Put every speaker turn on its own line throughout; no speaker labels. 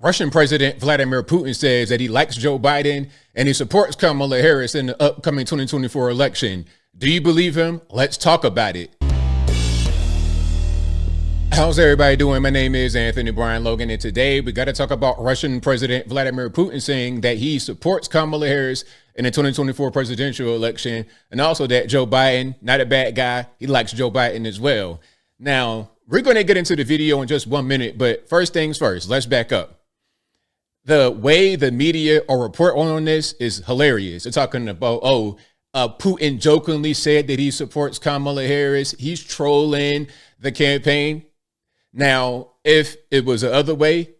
Russian President Vladimir Putin says that he likes Joe Biden and he supports Kamala Harris in the upcoming 2024 election. Do you believe him? Let's talk about it. How's everybody doing? My name is Anthony Brian Logan, and today we got to talk about Russian President Vladimir Putin saying that he supports Kamala Harris in the 2024 presidential election, and also that Joe Biden, not a bad guy, he likes Joe Biden as well. Now, we're going to get into the video in just 1 minute, but first things first, let's back up. The way the media or report on this is hilarious. They're talking about, Putin jokingly said that he supports Kamala Harris. He's trolling the campaign. Now, if it was the other way,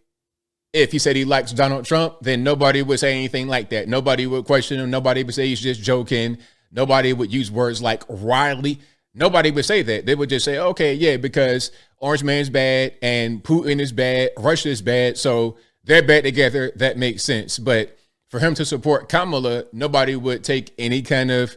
if he said he likes Donald Trump, then nobody would say anything like that. Nobody would question him. Nobody would say he's just joking. Nobody would use words like Riley. Nobody would say that. They would just say, okay, yeah, because Orange Man's bad and Putin is bad, Russia is bad, so they're bad together. That makes sense. But for him to support Kamala, nobody would take any kind of,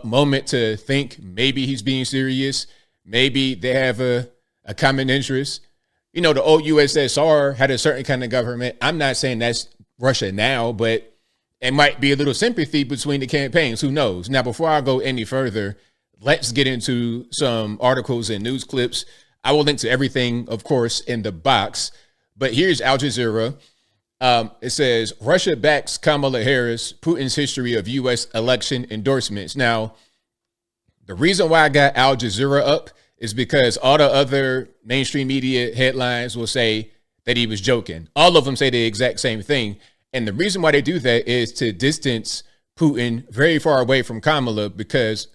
moment to think maybe he's being serious. Maybe they have a common interest. The old USSR had a certain kind of government. I'm not saying that's Russia now, but it might be a little sympathy between the campaigns. Who knows? Now, before I go any further, let's get into some articles and news clips. I will link to everything, of course, in the box. But here's Al Jazeera. It says, Russia backs Kamala Harris, Putin's history of U.S. election endorsements. Now, the reason why I got Al Jazeera up is because all the other mainstream media headlines will say that he was joking. All of them say the exact same thing. And the reason why they do that is to distance Putin very far away from Kamala, because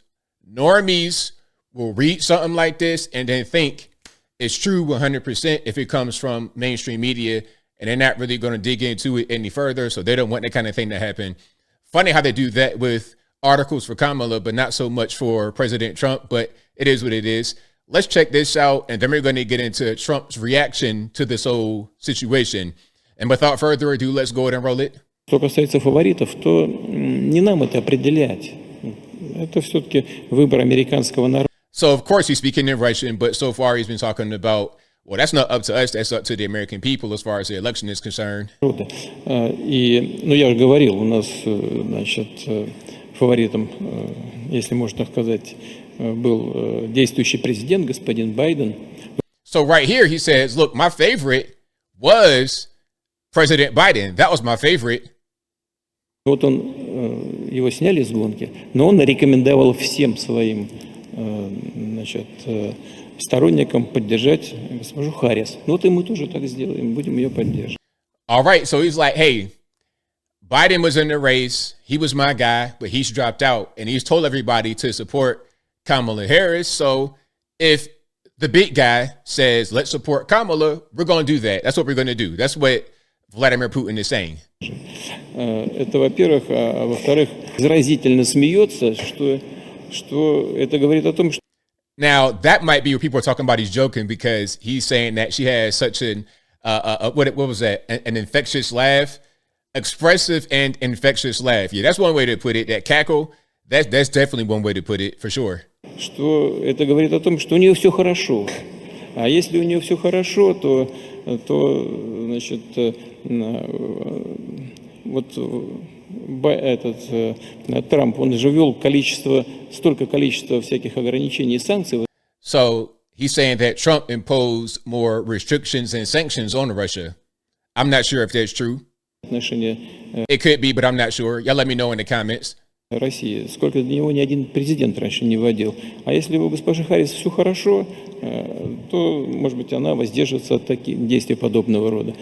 normies will read something like this and then think it's true 100% if it comes from mainstream media, and they're not really going to dig into it any further. So they don't want that kind of thing to happen. Funny how they do that with articles for Kamala, but not so much for President Trump, but it is what it is. Let's check this out, and then we're going to get into Trump's reaction to this whole situation. And without further ado, let's go ahead and roll it.
Что касается фаворитов, то не нам это определять. Это все-таки выбор американского народа.
So, of course, he's speaking in Russian, but so far he's been talking about, well, that's not up to us, that's up to the American people as far as the election is concerned.
И, я уже говорил, у нас, фаворитом, если можно так сказать, был действующий президент, господин Байден.
So right here he says, look, my favorite was President Biden. That was my favorite.
Вот его сняли с гонки, но он рекомендовал всем своим сторонникам поддержать госпожу Харрис. Вот и мы тоже так сделаем, будем ее поддерживать.
All right, so he's like, hey, Biden was in the race. He was my guy, but he's dropped out. And he's told everybody to support Kamala Harris. So if the big guy says, let's support Kamala, we're going to do that. That's what we're going to do. That's what Vladimir Putin is saying.
Это, во-первых. А во-вторых, заразительно смеется, что это говорит о том, что...
Now, that might be what people are talking about. He's joking because he's saying that she has such an, what was that? An infectious laugh, expressive and infectious laugh. Yeah, that's one way to put it. That cackle, that's definitely one way to put it for sure.
Что это говорит о том, что у нее все хорошо. А если у нее все хорошо, то значит, вот этот Трамп, он же ввел столько количества всяких ограничений и санкций.
So he's saying that Trump imposed more restrictions and sanctions on Russia. I'm not sure if that's true. It could be, but I'm not sure. Y'all let me know in the comments.
России. Сколько для него ни один президент раньше не вводил. А если у госпожи Харрис все хорошо, то, может быть, она воздержится от таких действий подобного рода.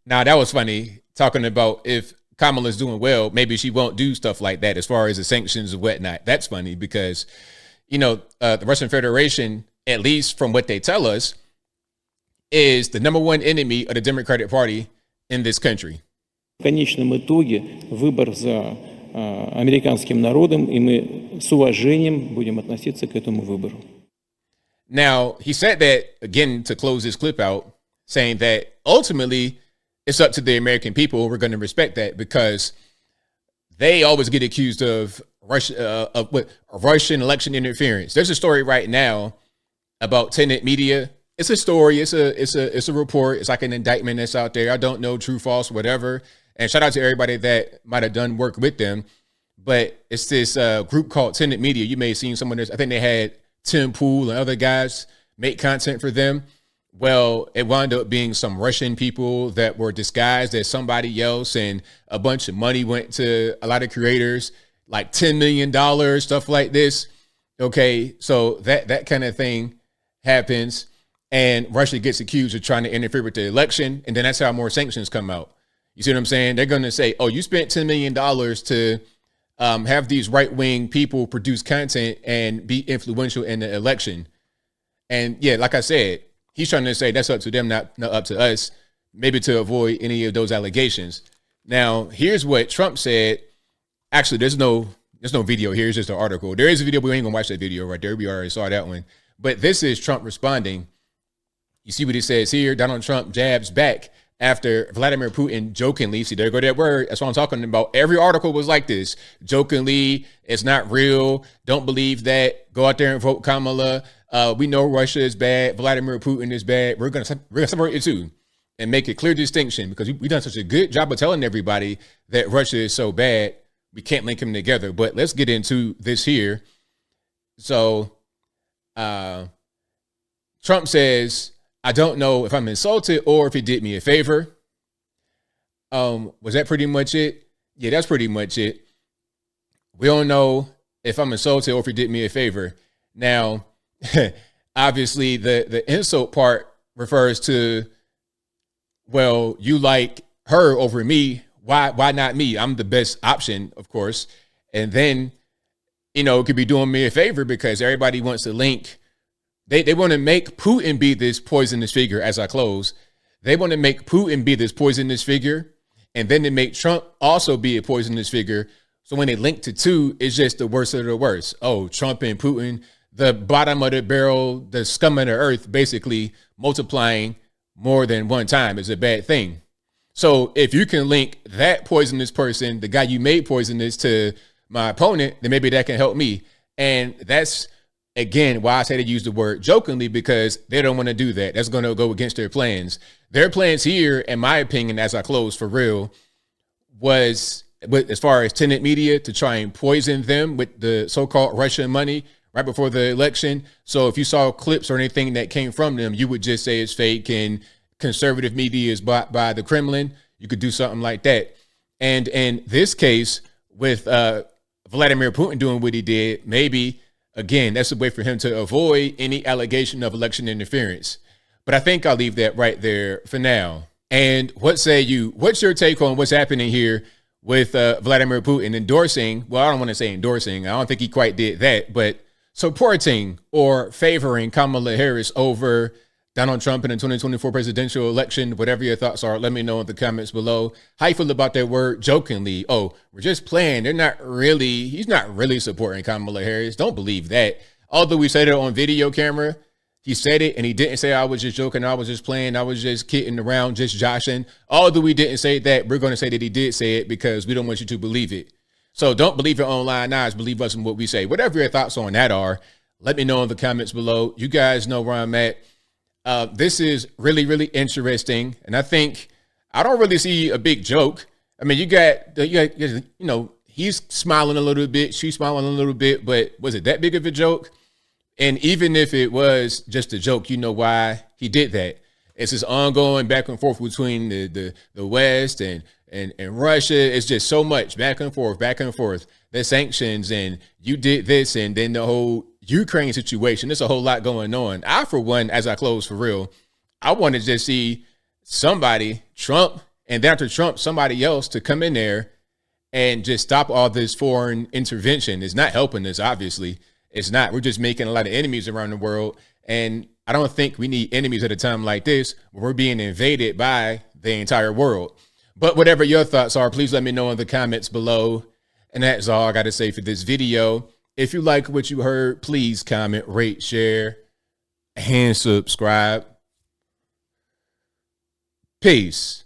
Now, that was funny, talking about if Kamala's doing well, maybe she won't do stuff like that as far as the sanctions and whatnot. That's funny because, the Russian Federation, at least from what they tell us, is the number one enemy of the Democratic Party in this country.
В конечном итоге выбор за американским народом, и мы с уважением будем относиться к этому выбору.
Now, he said that, again, to close this clip out, saying that ultimately it's up to the American people. We're going to respect that because they always get accused of Russian election interference. There's a story right now about Tenet Media it's a story. It's a report. It's like an indictment that's out there. I don't know true, false, whatever. And shout out to everybody that might have done work with them. But it's this group called Tenant Media. You may have seen some of this. I think they had Tim Pool and other guys make content for them. Well, it wound up being some Russian people that were disguised as somebody else, and a bunch of money went to a lot of creators, like $10 million, stuff like this. Okay, so that kind of thing happens, and Russia gets accused of trying to interfere with the election, and then that's how more sanctions come out. You see what I'm saying? They're going to say, oh, you spent $10 million to have these right-wing people produce content and be influential in the election. And yeah, like I said, he's trying to say that's up to them, not up to us, maybe to avoid any of those allegations. Now, here's what Trump said. Actually, there's no video here. It's just an article. There is a video, but we ain't gonna watch that video right there. We already saw that one. But this is Trump responding. You see what he says here? Donald Trump jabs back after Vladimir Putin jokingly, see, there go that word. That's what I'm talking about. Every article was like this. Jokingly, it's not real. Don't believe that. Go out there and vote Kamala. We know Russia is bad. Vladimir Putin is bad. We're gonna separate the two and make a clear distinction, because we've done such a good job of telling everybody that Russia is so bad. We can't link them together. But let's get into this here. So Trump says, I don't know if I'm insulted or if he did me a favor. Was that pretty much it? Yeah, that's pretty much it. We don't know if I'm insulted or if he did me a favor. Now, obviously, the insult part refers to, well, you like her over me. Why not me? I'm the best option, of course. And then, it could be doing me a favor because everybody wants to link. They want to make Putin be this poisonous figure as I close. They want to make Putin be this poisonous figure. And then they make Trump also be a poisonous figure. So when they link to two, it's just the worst of the worst. Oh, Trump and Putin, the bottom of the barrel, the scum of the earth, basically multiplying more than one time is a bad thing. So if you can link that poisonous person, the guy you made poisonous, to my opponent, then maybe that can help me. And that's, again, why I say to use the word jokingly, because they don't want to do that. That's going to go against their plans. Their plans here, in my opinion, as I close for real, was, as far as Tenant Media, to try and poison them with the so-called Russian money right before the election. So if you saw clips or anything that came from them, you would just say it's fake and conservative media is bought by the Kremlin. You could do something like that. And in this case, with Vladimir Putin doing what he did, maybe, again, that's a way for him to avoid any allegation of election interference. But I think I'll leave that right there for now. And what say you? What's your take on what's happening here with Vladimir Putin endorsing? Well, I don't want to say endorsing. I don't think he quite did that, but supporting or favoring Kamala Harris over Donald Trump in the 2024 presidential election. Whatever your thoughts are, let me know in the comments below. How you feel about that word jokingly? Oh, we're just playing. He's not really supporting Kamala Harris. Don't believe that. Although we said it on video camera, he said it and he didn't say I was just joking, I was just playing, I was just kidding around, just joshing. Although we didn't say that, we're going to say that he did say it because we don't want you to believe it. So don't believe it online eyes, believe us in what we say. Whatever your thoughts on that are, let me know in the comments below. You guys know where I'm at. This is really, really interesting. And I think I don't really see a big joke. I mean, you got, he's smiling a little bit. She's smiling a little bit. But was it that big of a joke? And even if it was just a joke, you know why he did that. It's this ongoing back and forth between the West and Russia. It's just so much back and forth. The sanctions, and you did this, and then the whole Ukraine situation. There's a whole lot going on. I, for one, as I close for real, I want to just see somebody, Trump, and then after Trump, somebody else to come in there and just stop all this foreign intervention. It's not helping us, obviously. It's not. We're just making a lot of enemies around the world. And I don't think we need enemies at a time like this where we're being invaded by the entire world. But whatever your thoughts are, please let me know in the comments below. And that's all I got to say for this video. If you like what you heard, please comment, rate, share, and subscribe. Peace.